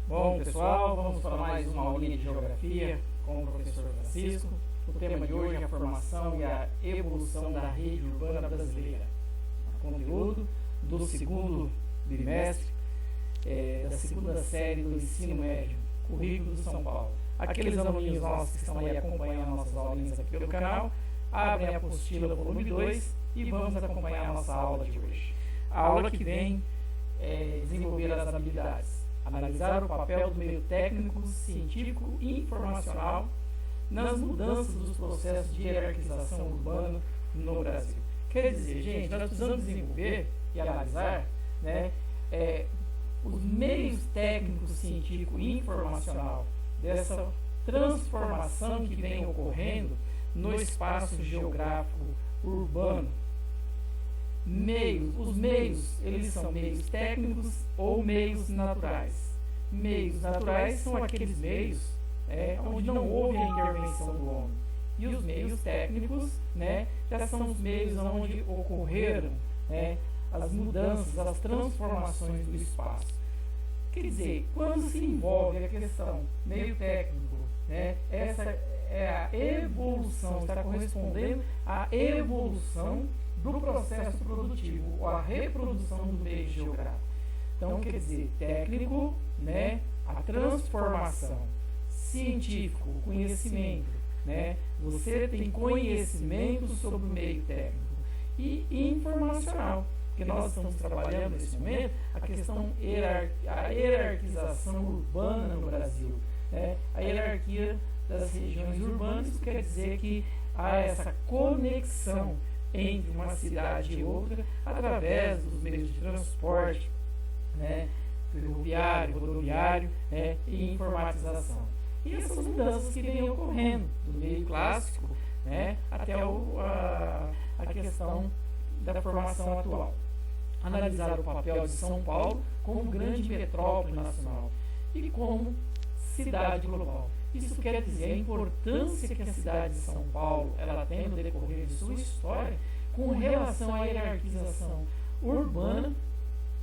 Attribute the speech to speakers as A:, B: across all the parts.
A: Bom, pessoal, vamos para mais uma aulinha de geografia com o professor Francisco. O tema de hoje é a formação e a evolução da rede urbana brasileira. Conteúdo do segundo bimestre, da segunda série do ensino médio, currículo de São Paulo. Aqueles aluninhos nossos que estão aí acompanhando nossas aulinhas aqui pelo canal, abrem a apostila volume 2 e vamos acompanhar a nossa aula de hoje. A aula que vem desenvolver as habilidades. Analisar o papel do meio técnico, científico e informacional nas mudanças dos processos de hierarquização urbana no Brasil. Quer dizer, gente, nós precisamos desenvolver e analisar, os meios técnicos, científico e informacional dessa transformação que vem ocorrendo no espaço geográfico urbano. Os meios, eles são meios técnicos ou meios naturais. Meios naturais são aqueles meios onde não houve a intervenção do homem. E os meios técnicos, já são os meios onde ocorreram as mudanças, as transformações do espaço. Quer dizer, quando se envolve a questão meio técnico, essa é a evolução, está correspondendo à evolução do processo produtivo, ou a reprodução do meio geográfico. Então, quer dizer, técnico, a transformação, científico, o conhecimento, você tem conhecimento sobre o meio técnico, e informacional, porque nós estamos trabalhando nesse momento a questão, a hierarquização urbana no Brasil, a hierarquia das regiões urbanas. Isso quer dizer que há essa conexão entre uma cidade e outra através dos meios de transporte, ferroviário, rodoviário, e informatização. E essas mudanças que vêm ocorrendo do meio clássico, até a questão da formação atual. Analisar o papel de São Paulo como grande metrópole nacional e como cidade global. Isso quer dizer a importância que a cidade de São Paulo ela tem no decorrer de sua história com relação à hierarquização urbana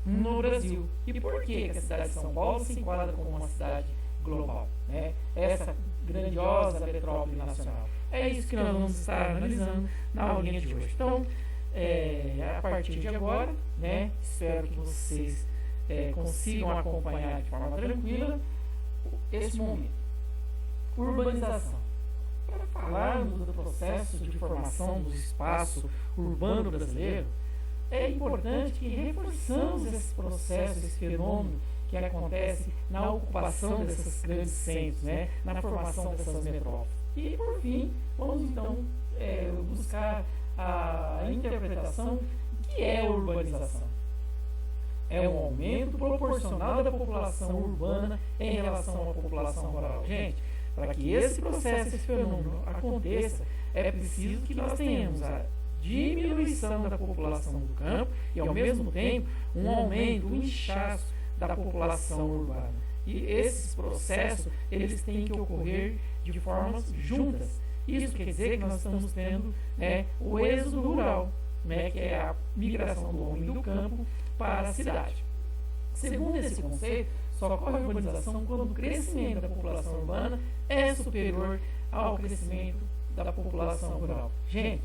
A: no Brasil. E por que a cidade de São Paulo se enquadra como uma cidade global? Essa grandiosa metrópole nacional. É isso que nós vamos estar analisando na aulinha de hoje. Então, a partir de agora, espero que vocês consigam acompanhar de forma tranquila esse momento. Urbanização. Para falarmos do processo de formação do espaço urbano brasileiro, é importante que reforçamos esse processo, esse fenômeno que acontece na ocupação desses grandes centros, na formação dessas metrópoles. E, por fim, vamos então buscar a interpretação que é a urbanização. É um aumento proporcional da população urbana em relação à população rural. Gente, para que esse processo, esse fenômeno aconteça, é preciso que nós tenhamos a diminuição da população do campo e, ao mesmo tempo, um aumento, um inchaço da população urbana. E esses processos, eles têm que ocorrer de formas juntas. Isso quer dizer que nós estamos tendo o êxodo rural, que é a migração do homem do campo para a cidade. Segundo esse conceito, só ocorre a urbanização quando o crescimento da população urbana é superior ao crescimento da população rural. Gente,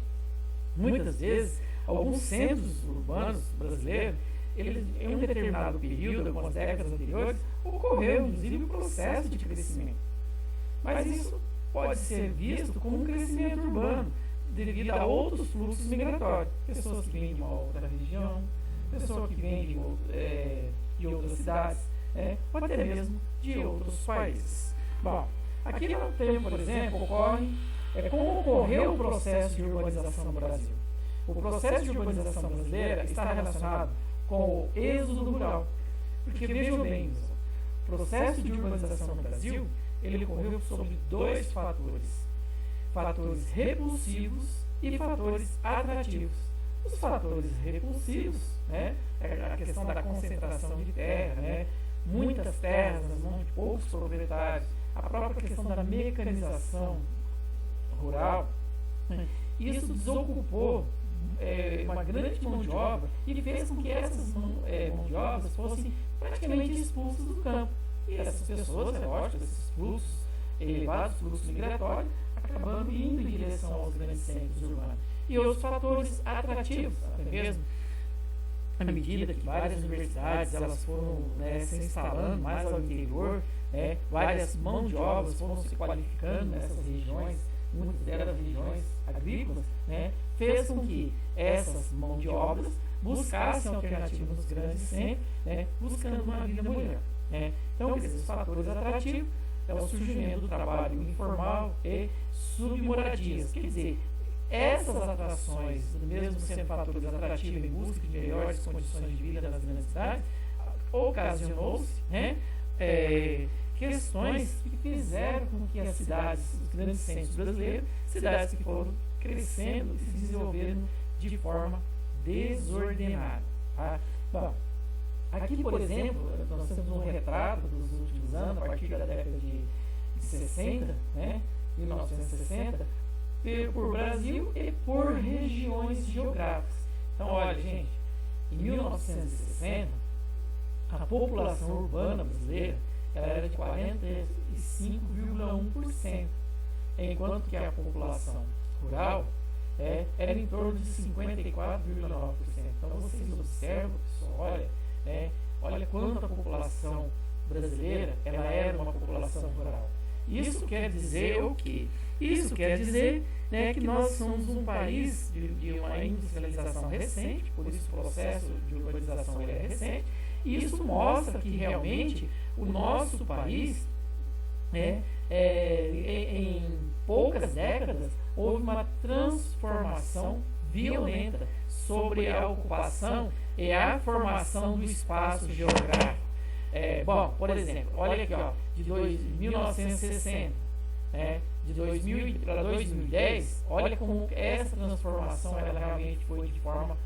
A: muitas vezes, alguns centros urbanos brasileiros, eles, em um determinado período, algumas décadas anteriores, ocorreu, inclusive, um processo de crescimento. Mas isso pode ser visto como um crescimento urbano, devido a outros fluxos migratórios. Pessoas que vêm de uma outra região, pessoas que vêm de outras cidades, ou até mesmo de outros países. Bom, aqui no tempo, por exemplo, como ocorreu o processo de urbanização no Brasil. O processo de urbanização brasileira está relacionado com o êxodo rural. Porque, vejam bem, o processo de urbanização no Brasil, ele ocorreu sobre dois fatores. Fatores repulsivos e fatores atrativos. Os fatores repulsivos, é a questão da concentração de terra, muitas terras, poucos proprietários, a própria questão da mecanização rural, isso desocupou uma grande mão de obra e fez com que essas mão de obra fossem praticamente expulsas do campo. E essas pessoas, é lógico, esses fluxos, elevados fluxos migratórios, acabando indo em direção aos grandes centros urbanos. E outros fatores atrativos, até mesmo à medida que várias universidades elas foram, né, se instalando mais ao interior, né, várias mãos de obras foram se qualificando nessas regiões, muitas delas regiões agrícolas, né, fez com que essas mãos de obras buscassem alternativas nos grandes centros, né, buscando uma vida melhor. Né. Então, esses fatores atrativos é o surgimento do trabalho informal e submoradias. Quer dizer, essas atrações, mesmo sendo fatores atrativos em busca de melhores condições de vida nas grandes cidades, ocasionou-se, né, questões que fizeram com que as cidades, os grandes centros brasileiros, cidades que foram crescendo e se desenvolvendo de forma desordenada. Tá? Bom, aqui, por exemplo, nós temos um retrato dos últimos anos, a partir da década de 60, né, 1960, por Brasil e por regiões geográficas. Então, olha, gente, em 1960, a população urbana brasileira ela era de 45,1%, enquanto que a população rural era em torno de 54,9%. Então, vocês observam, pessoal, olha quanto a população brasileira ela era uma população rural. Isso quer dizer o quê? Isso quer dizer, né, que nós somos um país de uma industrialização recente, por isso o processo de urbanização é recente, e isso mostra que realmente o nosso país, em poucas décadas, houve uma transformação violenta sobre a ocupação e a formação do espaço geográfico. Bom, por exemplo, olha aqui, ó, de 1960, de 2000 para 2010, olha como essa transformação ela realmente foi de forma,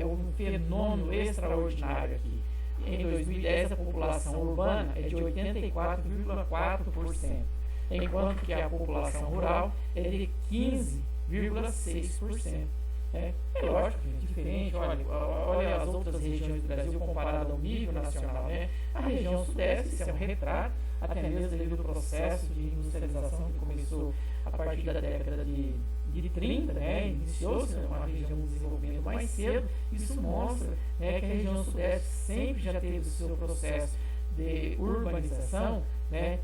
A: houve um fenômeno extraordinário aqui. Em 2010 a população urbana é de 84,4%, enquanto que a população rural é de 15,6%. É lógico, gente, diferente. Olha as outras regiões do Brasil comparado ao nível nacional. Né? A região sudeste, isso é um retrato, até mesmo devido ao processo de industrialização que começou a partir da década de 30, né? Iniciou-se uma região de desenvolvimento mais cedo. Isso mostra, né, que a região sudeste sempre já teve o seu processo de urbanização, né,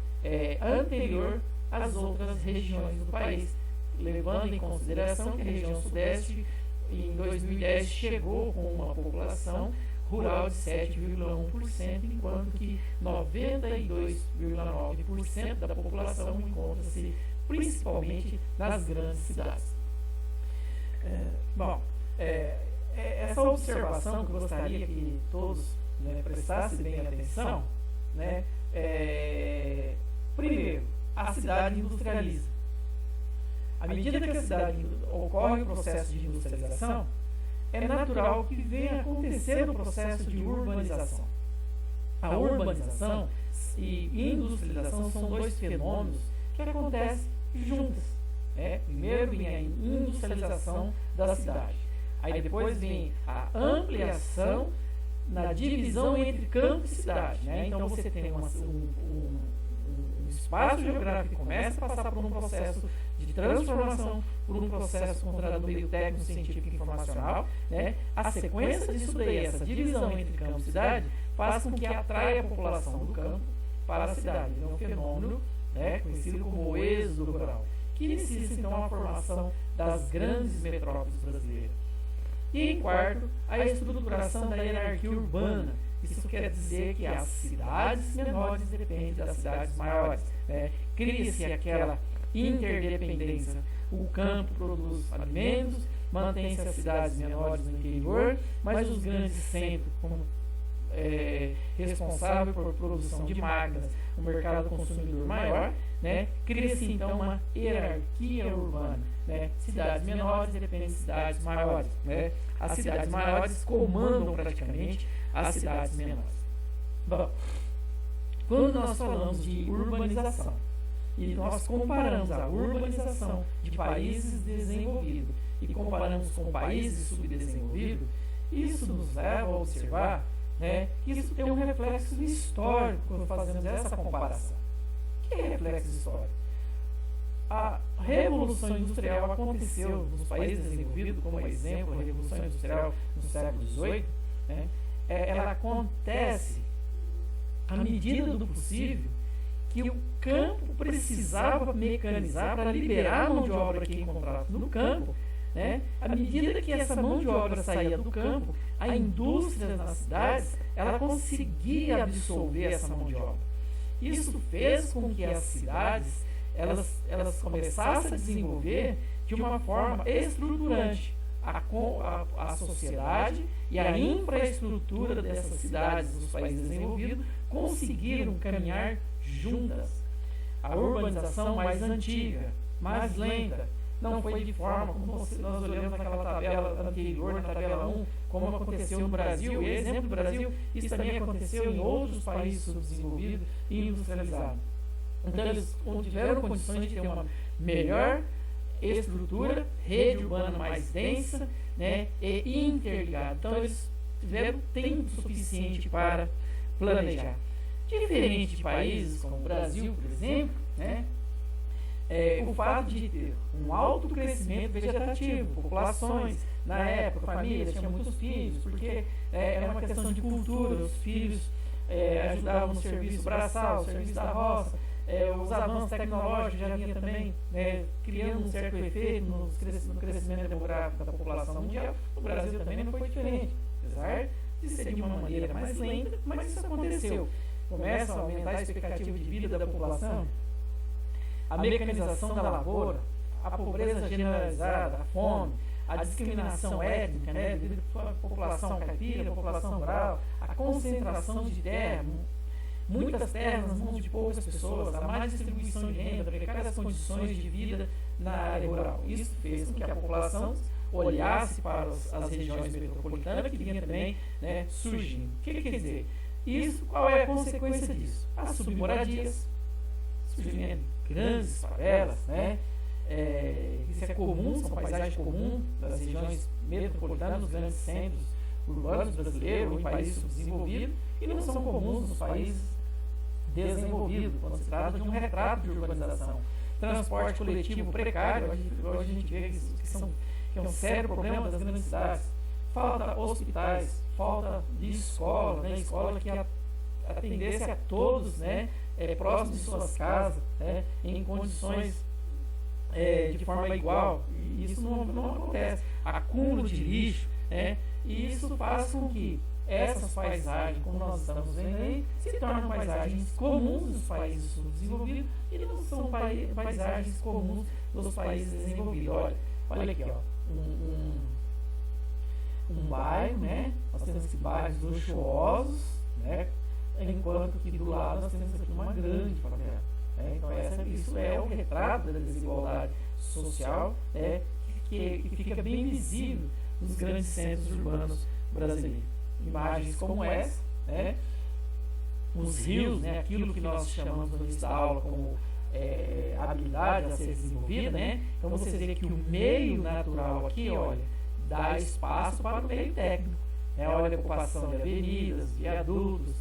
A: anterior às outras regiões do país, levando em consideração que a região sudeste em 2010 chegou com uma população rural de 7,1%, enquanto que 92,9% da população encontra-se principalmente nas grandes cidades. Essa observação que eu gostaria que todos, né, prestassem bem atenção, né, primeiro, a cidade industrializa. À medida que a cidade ocorre o processo de industrialização, é natural que venha acontecer o processo de urbanização. A urbanização e industrialização são dois fenômenos que acontecem juntas. Primeiro vem a industrialização da cidade, aí depois vem a ampliação na divisão entre campo e cidade. Então você tem um espaço geográfico que começa a passar por um processo de transformação, por um processo considerado no meio técnico, científico e informacional. A sequência disso daí, essa divisão entre campo e cidade, faz com que atraia a população do campo para a cidade. É um fenômeno, conhecido como o êxodo rural, que inicia então a formação das grandes metrópoles brasileiras. E em quarto, a estruturação da hierarquia urbana. Isso quer dizer que as cidades menores dependem das cidades maiores. Cria-se aquela interdependência. O campo produz alimentos, mantém-se as cidades menores no interior, mas os grandes centros, como responsável por produção de máquinas, o mercado consumidor maior, cria-se então uma hierarquia urbana. Cidades menores dependem de cidades maiores. As cidades maiores comandam praticamente as cidades menores. Bom, quando nós falamos de urbanização e nós comparamos a urbanização de países desenvolvidos e comparamos com países subdesenvolvidos, isso nos leva a observar, né, que isso tem um reflexo histórico quando fazemos essa comparação. O que é reflexo histórico? A Revolução Industrial aconteceu nos países desenvolvidos, como exemplo, a Revolução Industrial no século XVIII, né, ela acontece à medida do possível que o campo precisava mecanizar para liberar a mão de obra que encontrava no campo, né? À medida que essa mão de obra saía do campo, a indústria nas cidades ela conseguia absorver essa mão de obra. Isso fez com que as cidades elas começassem a desenvolver de uma forma estruturante a sociedade e a infraestrutura dessas cidades dos países desenvolvidos conseguiram caminhar juntas. A urbanização mais antiga, mais lenta, não foi de forma como nós olhamos naquela tabela anterior, na tabela 1, como aconteceu no Brasil, e exemplo do Brasil, isso também aconteceu em outros países subdesenvolvidos e industrializados. Então eles tiveram condições de ter uma melhor estrutura, rede urbana mais densa, né, e interligada. Então eles tiveram tempo suficiente para planejar. Diferente de países como o Brasil, por exemplo, né, o fato de ter um alto crescimento vegetativo, populações, na época, famílias tinham muitos filhos, porque era uma questão de cultura, os filhos ajudavam no serviço braçal, no serviço da roça, os avanços tecnológicos já vinha também criando um certo efeito no crescimento demográfico da população mundial. No Brasil também não foi diferente, apesar de ser de uma maneira mais lenta, mas isso aconteceu. Começa a aumentar a expectativa de vida da população, a mecanização da lavoura, a pobreza generalizada, a fome, a discriminação étnica, né, devido à população caipira, a população rural, a concentração de terra, muitas terras nas mãos de poucas pessoas, a má distribuição de renda, precárias condições de vida na área rural. Isso fez com que a população olhasse para as regiões metropolitanas que vinha também, né, surgindo. O que quer dizer? Isso, qual é a consequência disso? As submoradias, surgimento de grandes favelas, né? Isso é comum, são paisagens comuns das regiões metropolitanas, dos grandes centros urbanos brasileiros ou em países subdesenvolvidos, e não são comuns nos países desenvolvidos, quando se trata de um retrato de urbanização. Transporte coletivo precário, hoje a gente vê que é um sério problema das grandes cidades. Falta hospitais, falta de escola, né? Escola que atendesse a todos, né? Próximos de suas casas, né? Em condições de forma igual. E isso não acontece. Acúmulo de lixo, né? E isso faz com que essas paisagens, como nós estamos vendo aí, se tornam paisagens comuns dos países subdesenvolvidos e não são paisagens comuns dos países desenvolvidos. Olha aqui, ó, um bairro, né? Nós temos aqui bairros luxuosos, né? Enquanto que do lado nós temos aqui uma grande favela. Né? Então isso é o retrato da desigualdade social, né? que fica bem visível nos grandes centros urbanos brasileiros. Imagens como essa, né? Os rios, né? Aquilo que nós chamamos no início da aula como habilidade a ser desenvolvida, né? Então você vê que o meio natural aqui, olha, dá espaço para o meio técnico. Né? Olha a ocupação de avenidas, viadutos,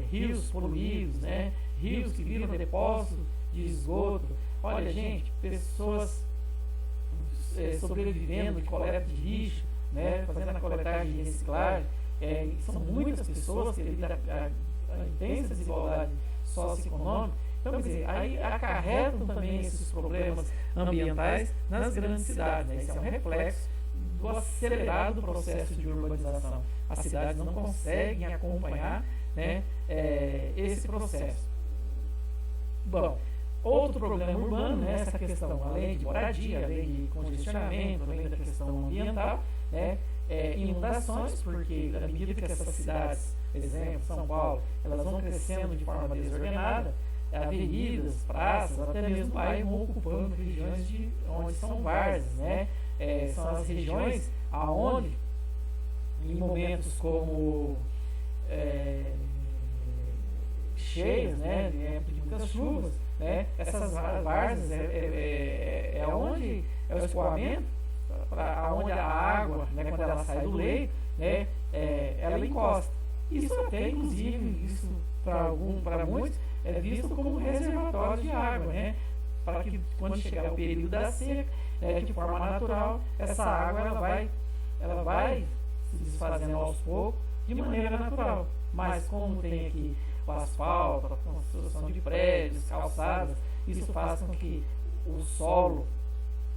A: rios poluídos, né? Rios que viram depósito de esgoto. Olha, gente, pessoas sobrevivendo de coleta de lixo, né? Fazendo a coletagem e reciclagem. São muitas pessoas que, devido à intensa desigualdade socioeconômica, então, quer dizer, aí acarretam também esses problemas ambientais nas grandes cidades. Né? Isso é um reflexo do acelerado processo de urbanização. As cidades não conseguem acompanhar, né, esse processo. Bom, outro problema urbano, né, essa questão, além de moradia, além de congestionamento, além da questão ambiental, né, inundações, porque à medida que essas cidades, por exemplo, São Paulo, elas vão crescendo de forma desordenada, avenidas, praças, até mesmo bairros vão ocupando regiões onde são várzeas, né? São as regiões aonde, em momentos como cheias, né, de época de muitas chuvas, né, essas várzeas é onde é o escoamento, onde a água, né, quando ela sai do leito, né, ela encosta. Isso até, inclusive, isso para muitos é visto como um reservatório de água, né? Para que quando chegar o período da seca, de forma natural, essa água ela vai se desfazendo aos poucos de maneira natural. Mas como tem aqui o asfalto, a construção de prédios, calçadas, isso faz com que o solo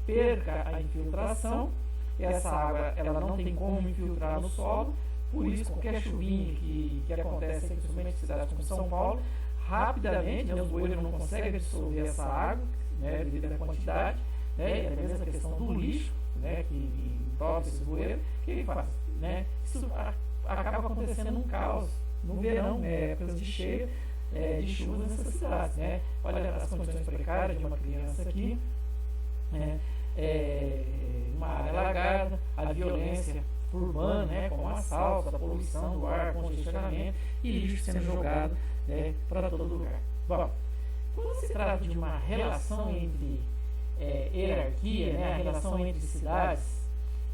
A: perca a infiltração, e essa água ela não tem como infiltrar no solo. Por isso, qualquer chuvinha que acontece, principalmente em cidades como São Paulo, rapidamente, os bueiros não conseguem absorver essa água, né, devido à quantidade, né, e a mesma questão do lixo, né, que envolve esses bueiros, que ele faz, né, isso acaba acontecendo um caos no verão, épocas de cheia, de chuvas nessas cidades, né. Olha as condições precárias de uma criança aqui, né, uma área alagada, a violência urbana, né, como assalto, a poluição do ar, congestionamento e lixo sendo jogado, né, para todo lugar. Bom, quando se trata de uma relação entre hierarquia, né, a relação entre cidades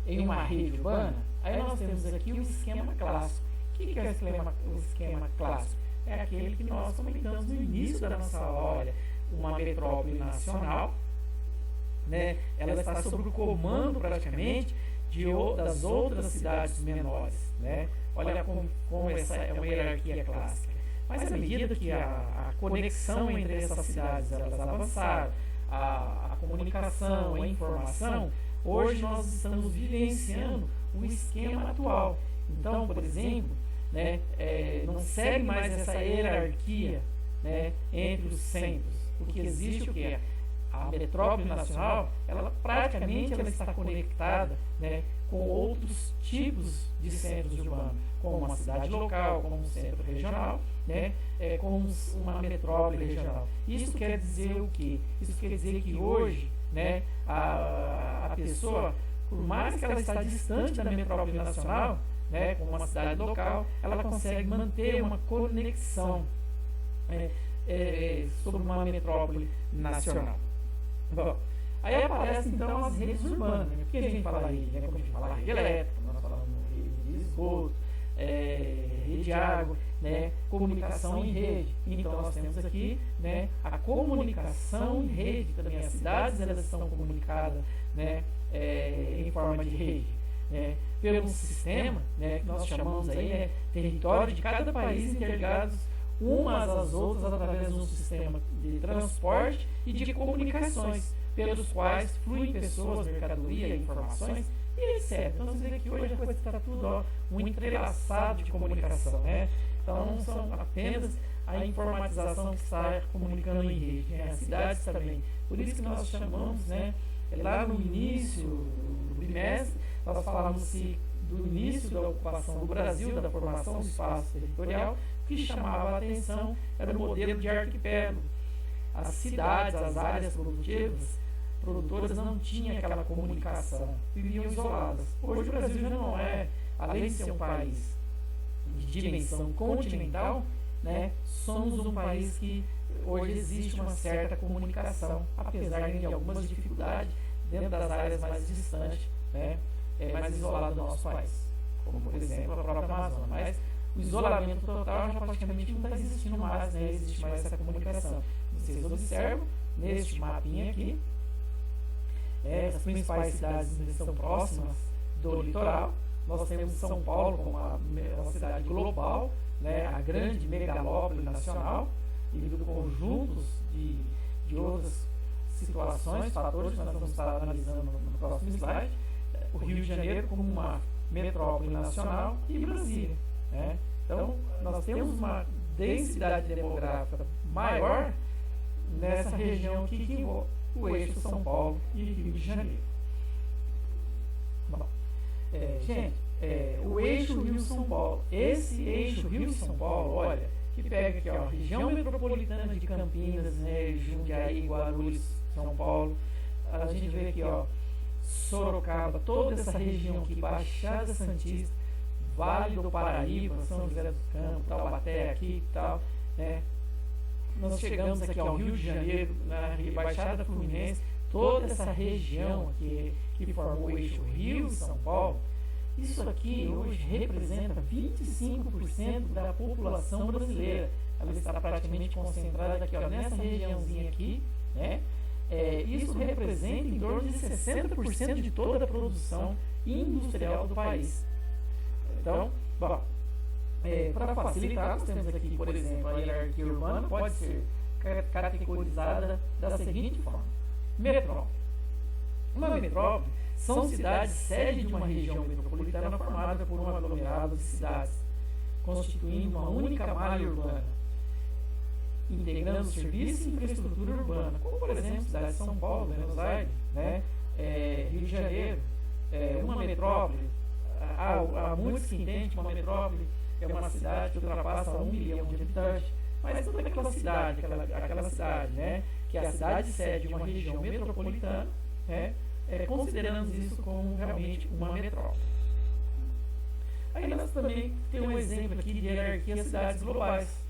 A: em uma rede urbana, aí nós temos aqui o esquema clássico. O que é o esquema clássico? É aquele que nós comentamos no início da nossa aula. Uma metrópole nacional, né, ela está sob o comando praticamente das outras cidades menores, né? Olha como essa é uma hierarquia clássica. Mas à medida que a conexão entre essas cidades elas avançaram, a comunicação, a informação, hoje nós estamos vivenciando o esquema atual. Então, por exemplo, né, não segue mais essa hierarquia, né, entre os centros, porque existe o que é a metrópole nacional, ela praticamente ela está conectada, né, com outros tipos de centros urbanos, como uma cidade local, como um centro regional, né, como uma metrópole regional. Isso quer dizer o quê? Isso quer dizer que hoje, né, a pessoa, por mais que ela está distante da metrópole nacional, né, como uma cidade local, ela consegue manter uma conexão sobre uma metrópole nacional. Bom, aí aparecem então as redes urbanas, né? Porque a gente fala rede, né? Como a gente fala rede elétrica, nós falamos rede de esgoto, rede de água, né? Comunicação em rede. Então nós temos aqui, né, a comunicação em rede também. As cidades elas estão comunicadas, né, em forma de rede, né, pelo sistema, né, que nós chamamos aí, território de cada país interligados umas às outras através de um sistema de transporte e de comunicações, pelos quais fluem pessoas, mercadoria, informações e etc. Então você vê que hoje a coisa está tudo um entrelaçado de comunicação, né? Então não são apenas a informatização que está comunicando em rede, né? As cidades também. Por isso que nós chamamos, né, lá no início do bimestre, nós falamos do início da ocupação do Brasil, da formação do espaço territorial. O que chamava a atenção era o modelo de arquipélago. As cidades, as áreas produtoras não tinham aquela comunicação, viviam isoladas. Hoje o Brasil já não além de ser um país de dimensão continental, né, somos um país que hoje existe uma certa comunicação, apesar de algumas dificuldades dentro das áreas mais distantes, né, mais isoladas do nosso país, como por exemplo a própria Amazônia. Mas o isolamento total já praticamente não está existindo mais, né? Existe mais essa comunicação. Vocês observam neste mapinha aqui, as principais cidades que estão próximas do litoral. Nós temos São Paulo como uma cidade global, né? A grande megalópole nacional, devido a conjuntos de outras situações, fatores que nós vamos estar analisando no próximo slide. O Rio de Janeiro como uma metrópole nacional e Brasília, né? Então, nós temos uma densidade demográfica maior nessa região aqui que envolve o eixo São Paulo e Rio de Janeiro. Bom, gente, o eixo Rio-São Paulo, esse eixo Rio-São Paulo, olha, que pega aqui, ó, região metropolitana de Campinas, né, Jundiaí, Guarulhos, São Paulo, a gente vê aqui, ó, Sorocaba, toda essa região aqui, Baixada Santista, Vale do Paraíba, São José dos Campos, Taubaté aqui e tal, né? Nós chegamos aqui ao Rio de Janeiro, na Baixada Fluminense, toda essa região aqui que forma o eixo Rio e São Paulo, Isso aqui hoje representa 25% da população brasileira. Ela está praticamente concentrada aqui, ó, nessa regiãozinha aqui, né? Isso representa em torno de 60% de toda a produção industrial do país. Então, bom, para facilitar, nós temos aqui, por exemplo, a hierarquia urbana pode ser categorizada da seguinte forma: metrópole. Uma metrópole são cidades sede de uma região metropolitana formada por um aglomerado de cidades, constituindo uma única malha urbana, integrando serviços e infraestrutura urbana, como por exemplo cidades de São Paulo, Buenos Aires, né, Rio de Janeiro. Uma metrópole, há muitos que entendem que uma metrópole é uma cidade que ultrapassa 1 milhão de habitantes, mas toda aquela cidade, né, que é a cidade sede de uma região metropolitana, né, consideramos isso como realmente uma metrópole. Aí nós também temos um exemplo aqui de hierarquia de cidades globais.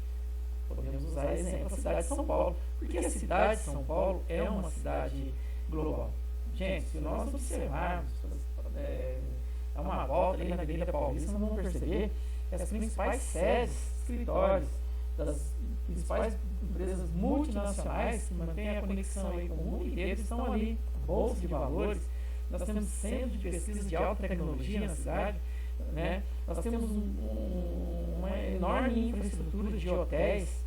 A: Podemos usar exemplo a cidade de São Paulo, porque a cidade de São Paulo é uma cidade global. Gente, se nós observarmos, dar uma volta ali na Avenida Paulista, nós vamos perceber que as principais sedes, escritórios das principais empresas multinacionais que mantêm a conexão aí com o mundo inteiro estão ali. Bolsa de valores, nós temos centros de pesquisa de alta tecnologia na cidade, né? Nós temos uma enorme infraestrutura de hotéis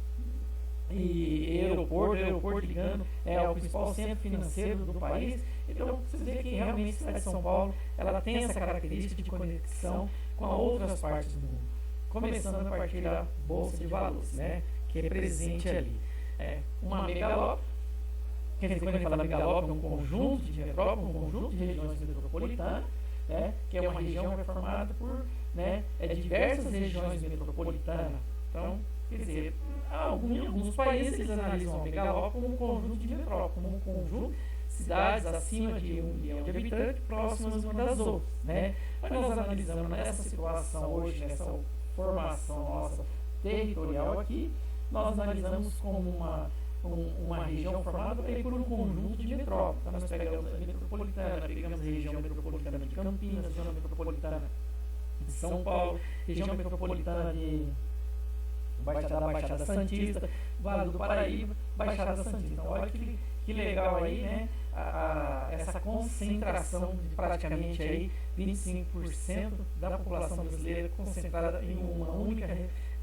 A: e aeroporto ligando ao principal centro financeiro do país. Então, vocês veem que realmente a cidade de São Paulo ela tem essa característica de conexão com outras partes do mundo, começando a partir da Bolsa de Valores, né? Que é presente ali. Uma megalópole. Quer dizer, quando a gente fala megalópole, é um conjunto de metrópoles, um conjunto de regiões metropolitanas, né, que é uma região que é formada por, né, diversas regiões metropolitanas. Então, quer dizer, em alguns países eles analisam a megalópole como um conjunto de metrópoles, como um conjunto de cidades acima de 1 milhão de habitantes, próximas umas das outras. Né? Mas nós analisamos nessa situação hoje, nessa formação nossa territorial aqui, nós analisamos como uma região formada por um conjunto de metrópoles. Então, nós pegamos a metropolitana, pegamos a região metropolitana de Campinas, região metropolitana de São Paulo, região metropolitana da Baixada Santista, Vale do Paraíba, Baixada Santista. Então, olha que legal aí, né? Essa concentração de praticamente aí 25% da população brasileira concentrada em uma única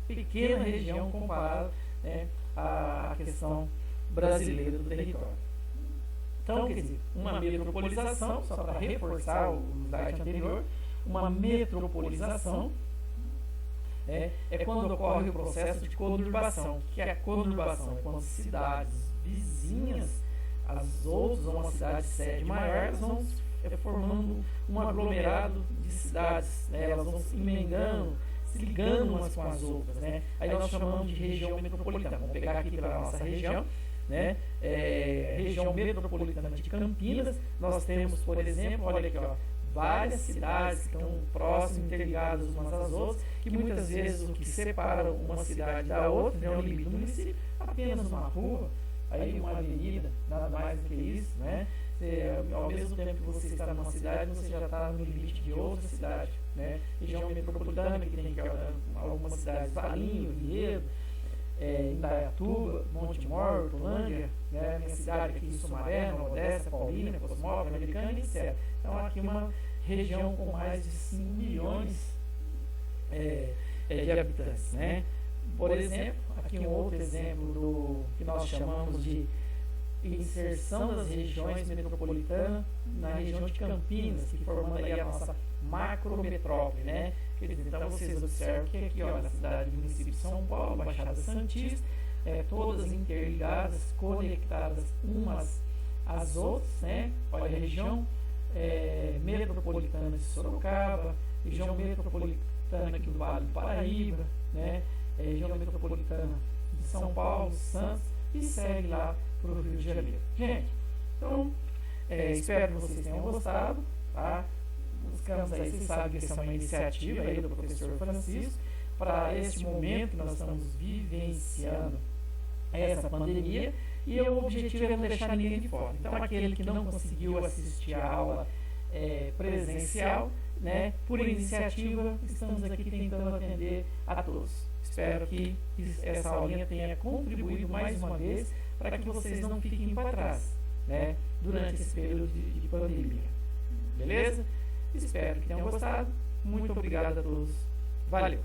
A: pequena região comparada, né, a questão brasileira do território. Então, quer dizer, uma metropolização, só para reforçar o slide anterior, uma metropolização é quando ocorre o processo de conurbação. O que é a conurbação? É quando cidades vizinhas às outras, ou uma cidade sede maior, elas vão formando um aglomerado de cidades, né? Elas vão se emendando, se ligando umas com as outras, né? Aí nós chamamos de região metropolitana. Vamos pegar aqui pela nossa região, né? Região metropolitana de Campinas. Nós temos, por exemplo, olha aqui, ó, várias cidades que estão próximas, interligadas umas às outras, que muitas vezes o que separa uma cidade da outra, né, o limite do município, apenas uma rua, aí uma avenida, nada mais do que isso, né? Ao mesmo tempo que você está numa cidade, você já está no limite de outra cidade, né? Região metropolitana, que tem algumas cidades, Valinho, Vinhedo, Indaiatuba, Montemor, Hortolândia, né? Minha cidade aqui, Sumaré, Nova Odessa, Paulínia, Cosmópolis, Americana, etc. Então, aqui uma região com mais de 5 milhões de habitantes, né? Por exemplo, aqui um outro exemplo que nós chamamos de inserção das regiões metropolitanas na região de Campinas, que formando aí a nossa macrometrópole, né? Então vocês observam que aqui, ó, na cidade do município de São Paulo, Baixada Santista, todas interligadas, conectadas umas às outras, né? Olha a região metropolitana de Sorocaba, região metropolitana aqui do Vale do Paraíba, né? Região metropolitana de São Paulo, Santos, e segue lá para o Rio de Janeiro. Gente, então, espero que vocês tenham gostado, tá? Buscamos aí, vocês sabem que essa é uma iniciativa aí do professor Francisco, para este momento que nós estamos vivenciando essa pandemia, e o objetivo é não deixar ninguém de fora. Então, aquele que não conseguiu assistir a aula presencial, né, por iniciativa, estamos aqui tentando atender a todos. Espero que essa aulinha tenha contribuído mais uma vez para que vocês não fiquem para trás, né, durante esse período de pandemia. Beleza? Espero que tenham gostado. Muito obrigado a todos. Valeu!